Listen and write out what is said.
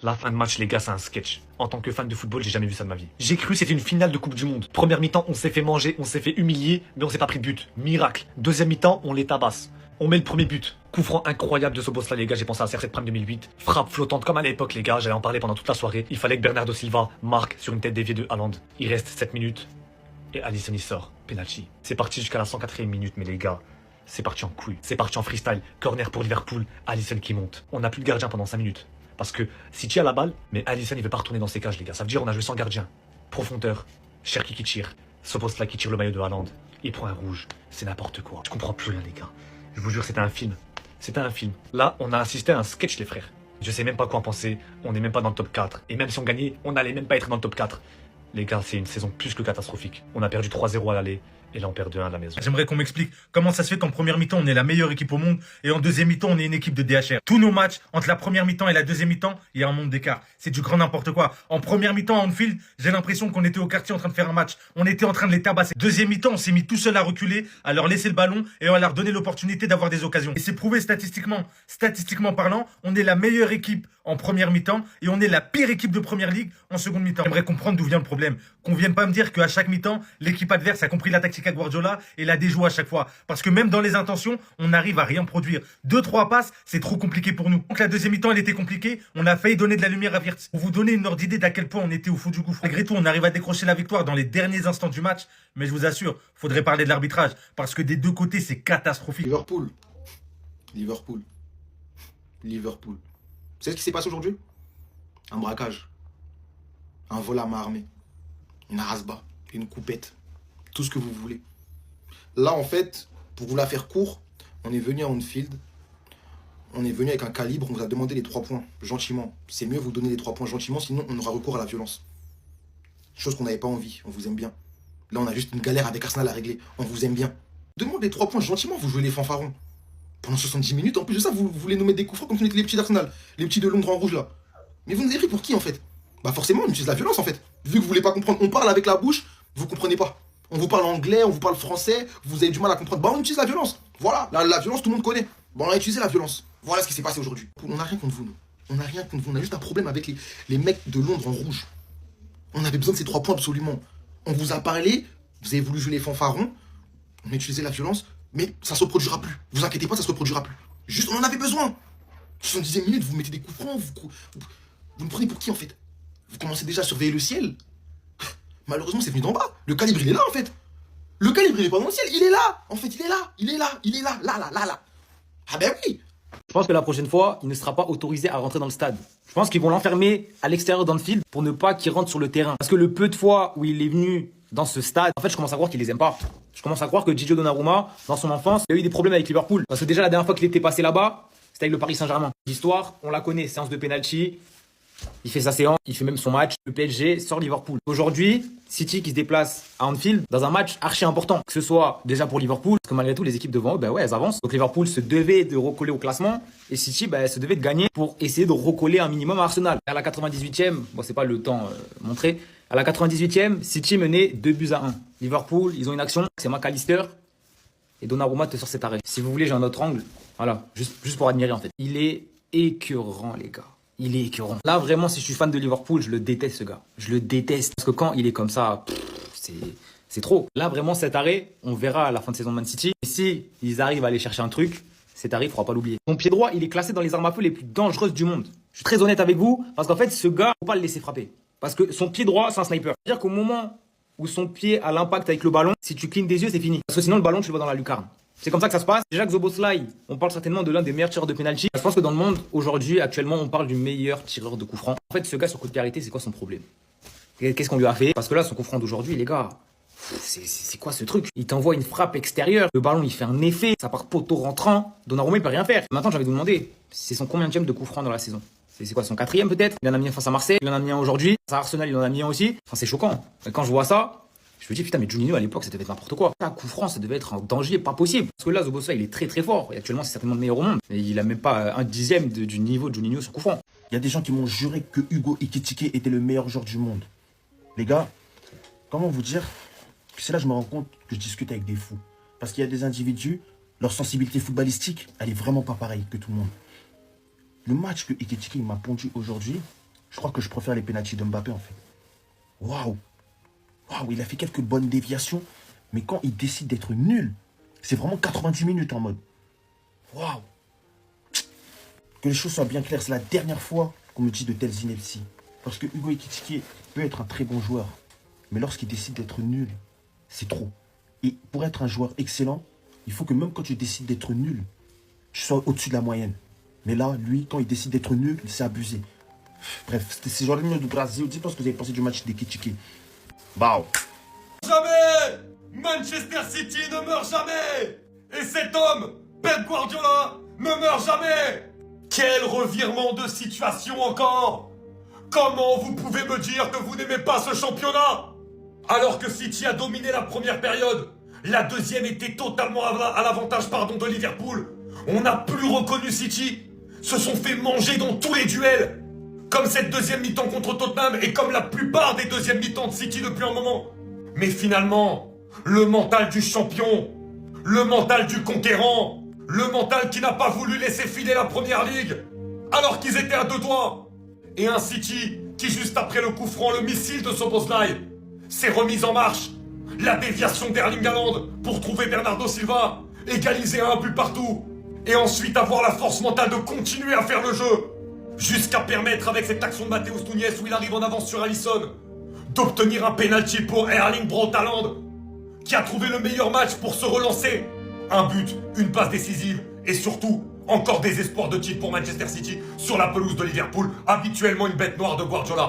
La fin de match, les gars, c'est un sketch. En tant que fan de football, j'ai jamais vu ça de ma vie. J'ai cru c'était une finale de Coupe du Monde. Première mi-temps, on s'est fait manger, on s'est fait humilier, mais on s'est pas pris de but. Miracle. Deuxième mi-temps, on les tabasse. On met le premier but. Coup franc incroyable de ce boss là, les gars, j'ai pensé à CR7 Prime 2008. Frappe flottante comme à l'époque, les gars, j'allais en parler pendant toute la soirée. Il fallait que Bernardo Silva marque sur une tête déviée de Haaland. Il reste 7 minutes. Et Alisson il sort. Penalty. C'est parti jusqu'à la 104e minute, mais les gars, c'est parti en couille. C'est parti en freestyle. Corner pour Liverpool. Alisson qui monte. On n'a plus de gardien pendant 5 minutes. Parce que City a la balle, mais Alisson il veut pas retourner dans ses cages, les gars. Ça veut dire on a joué sans gardien. Profondeur. Cherki qui tire. Ce poste là qui tire le maillot de Haaland. Il prend un rouge. C'est n'importe quoi. Je comprends plus rien, les gars. Je vous jure, c'était un film. C'était un film. Là, on a assisté à un sketch, les frères. Je sais même pas quoi en penser. On n'est même pas dans le top 4. Et même si on gagnait, on n'allait même pas être dans le top 4. Les gars, c'est une saison plus que catastrophique. On a perdu 3-0 à l'aller. Et là, on perd 2-1 à la maison. J'aimerais qu'on m'explique comment ça se fait qu'en première mi-temps, on est la meilleure équipe au monde et en deuxième mi-temps, on est une équipe de DHR. Tous nos matchs, entre la première mi-temps et la deuxième mi-temps, il y a un monde d'écart. C'est du grand n'importe quoi. En première mi-temps, à Anfield, j'ai l'impression qu'on était au quartier en train de faire un match. On était en train de les tabasser. Deuxième mi-temps, on s'est mis tout seul à reculer, à leur laisser le ballon et à leur donner l'opportunité d'avoir des occasions. Et c'est prouvé statistiquement parlant, on est la meilleure équipe en première mi-temps et on est la pire équipe de première ligue en seconde mi-temps. J'aimerais comprendre d'où vient le problème. Qu'on vienne pas me dire qu'à chaque mi-temps, l'équipe adverse a compris la tactique à Guardiola et l'a déjoué à chaque fois. Parce que même dans les intentions, on n'arrive à rien produire. 2-3 passes, c'est trop compliqué pour nous. Donc la deuxième mi-temps, elle était compliquée. On a failli donner de la lumière à Wirtz. Pour vous donner une ordre d'idée d'à quel point on était au fond du gouffre. Malgré tout, on arrive à décrocher la victoire dans les derniers instants du match. Mais je vous assure, faudrait parler de l'arbitrage. Parce que des deux côtés, c'est catastrophique. Liverpool. Liverpool. Liverpool. Vous savez ce qui s'est passé aujourd'hui? Un braquage. Un vol à main armée. Une rasba. Une coupette. Tout ce que vous voulez. Là, en fait, pour vous la faire court, on est venu à Anfield. On est venu avec un calibre. On vous a demandé les 3 points. Gentiment. C'est mieux vous donner les 3 points gentiment. Sinon, on aura recours à la violence. Chose qu'on n'avait pas envie. On vous aime bien. Là, on a juste une galère avec Arsenal à régler. On vous aime bien. Demandez les 3 points gentiment. Vous jouez les fanfarons. Pendant 70 minutes, en plus de ça, vous voulez nous mettre des coups francs comme si on était les petits d'Arsenal. Les petits de Londres en rouge, là. Mais vous nous avez pris pour qui, en fait? Bah forcément, on utilise la violence, en fait. Vu que vous voulez pas comprendre, on parle avec la bouche, vous comprenez pas. On vous parle anglais, on vous parle français, vous avez du mal à comprendre. Bah on utilise la violence. Voilà, la violence, tout le monde connaît. Bah on a utilisé la violence. Voilà ce qui s'est passé aujourd'hui. On n'a rien contre vous, nous. On n'a rien contre vous. On a juste un problème avec les mecs de Londres en rouge. On avait besoin de ces 3 points absolument. On vous a parlé, vous avez voulu jouer les fanfarons, on a utilisé la violence, mais ça se reproduira plus. Vous inquiétez pas, ça se reproduira plus. Juste, on en avait besoin. 70e minute, vous mettez des coups francs, vous me prenez pour qui en fait? Vous commencez déjà à surveiller le ciel. Malheureusement, c'est venu d'en bas. Le calibre, il est là en fait. Le calibre, il est pas dans le ciel, il est là. En fait, il est là, il est là, il est là, là. Ah ben oui. Je pense que la prochaine fois, il ne sera pas autorisé à rentrer dans le stade. Je pense qu'ils vont l'enfermer à l'extérieur d'Anfield pour ne pas qu'il rentre sur le terrain. Parce que le peu de fois où il est venu dans ce stade, en fait, je commence à croire qu'il les aime pas. Je commence à croire que Gigio Donnarumma, dans son enfance, il a eu des problèmes avec Liverpool. Parce que déjà, la dernière fois qu'il était passé là-bas, c'était avec le Paris Saint-Germain. L'histoire, on la connaît, séance de penalty. Il fait sa séance, il fait même son match. Le PSG sort Liverpool. Aujourd'hui, City qui se déplace à Anfield dans un match archi important. Que ce soit déjà pour Liverpool, parce que malgré tout, les équipes devant eux, ben ouais, elles avancent. Donc Liverpool se devait de recoller au classement. Et City, ben, se devait de gagner pour essayer de recoller un minimum à Arsenal. À la 98e, bon, c'est pas le temps montré. À la 98e, City menait 2-1. Liverpool, ils ont une action, c'est McAllister. Et Donnarumma te sort cet arrêt. Si vous voulez, j'ai un autre angle. Voilà, juste pour admirer en fait. Il est écœurant, les gars. Il est écœurant. Là, vraiment, si je suis fan de Liverpool, je le déteste, ce gars. Je le déteste. Parce que quand il est comme ça, c'est trop. Là, vraiment, cet arrêt, on verra à la fin de saison de Man City. Et si ils arrivent à aller chercher un truc, cet arrêt, il ne faudra pas l'oublier. Son pied droit, il est classé dans les armes à feu les plus dangereuses du monde. Je suis très honnête avec vous, parce qu'en fait, ce gars, il ne faut pas le laisser frapper. Parce que son pied droit, c'est un sniper. C'est-à-dire qu'au moment où son pied a l'impact avec le ballon, si tu clignes des yeux, c'est fini. Parce que sinon, le ballon, tu le vois dans la lucarne. C'est comme ça que ça se passe. Déjà que Szoboszlai, on parle certainement de l'un des meilleurs tireurs de penalty. Je pense que dans le monde, aujourd'hui, actuellement, on parle du meilleur tireur de coup franc. En fait, ce gars, sur coup de pied arrêté, c'est quoi son problème? Qu'est-ce qu'on lui a fait? Parce que là, son coup franc d'aujourd'hui, les gars, c'est quoi ce truc? Il t'envoie une frappe extérieure, le ballon, il fait un effet, ça part poteau rentrant. Donnarumma, il peut rien faire. Maintenant, j'ai envie de vous demander, c'est son combienième de coup franc dans la saison? C'est quoi, son 4e peut-être? Il en a mis un face à Marseille, il en a mis un aujourd'hui. Face à Arsenal, il en a mis un aussi. Enfin, c'est choquant. Et quand je vois ça, je me dis, putain, mais Juninho à l'époque, ça devait être n'importe quoi. Un coup franc, ça devait être un danger, pas possible. Parce que là, Szoboszlai, il est très très fort. Et actuellement, c'est certainement le meilleur au monde. Mais il a même pas un dixième du niveau de Juninho sur coup franc. Il y a des gens qui m'ont juré que Hugo Ekitike était le meilleur joueur du monde. Les gars, comment vous dire que c'est là que je me rends compte que je discute avec des fous. Parce qu'il y a des individus, leur sensibilité footballistique, elle est vraiment pas pareille que tout le monde. Le match que Ekitike m'a pondu aujourd'hui, je crois que je préfère les pénaltys de Mbappé, en fait. Waouh! Waouh, il a fait quelques bonnes déviations, mais quand il décide d'être nul, c'est vraiment 90 minutes en mode. Waouh! Que les choses soient bien claires, c'est la dernière fois qu'on me dit de telles inepties. Parce que Hugo Ekitike peut être un très bon joueur, mais lorsqu'il décide d'être nul, c'est trop. Et pour être un joueur excellent, il faut que même quand tu décides d'être nul, tu sois au-dessus de la moyenne. Mais là, lui, quand il décide d'être nul, il s'est abusé. Bref, c'était ces joueurs de Brésil. Dites-moi ce que vous avez pensé du match d'Ekitike. Bah. Jamais Manchester City ne meurt jamais. Et cet homme, Pep Guardiola, ne meurt jamais. Quel revirement de situation encore. Comment vous pouvez me dire que vous n'aimez pas ce championnat? Alors que City a dominé la première période, la deuxième était totalement à l'avantage de Liverpool. On n'a plus reconnu City, se sont fait manger dans tous les duels. Comme cette deuxième mi-temps contre Tottenham et comme la plupart des deuxièmes mi-temps de City depuis un moment. Mais finalement, le mental du champion, le mental du conquérant, le mental qui n'a pas voulu laisser filer la première ligue, alors qu'ils étaient à deux doigts. Et un City qui, juste après le coup franc, le missile de Szoboszlai, s'est remise en marche. La déviation d'Erling Haaland pour trouver Bernardo Silva, égaliser à un but partout, et ensuite avoir la force mentale de continuer à faire le jeu, jusqu'à permettre avec cette action de Matheus Nunes où il arrive en avance sur Alisson, d'obtenir un penalty pour Erling Braut Haaland, qui a trouvé le meilleur match pour se relancer. Un but, une passe décisive, et surtout, encore des espoirs de titre pour Manchester City sur la pelouse de Liverpool, habituellement une bête noire de Guardiola.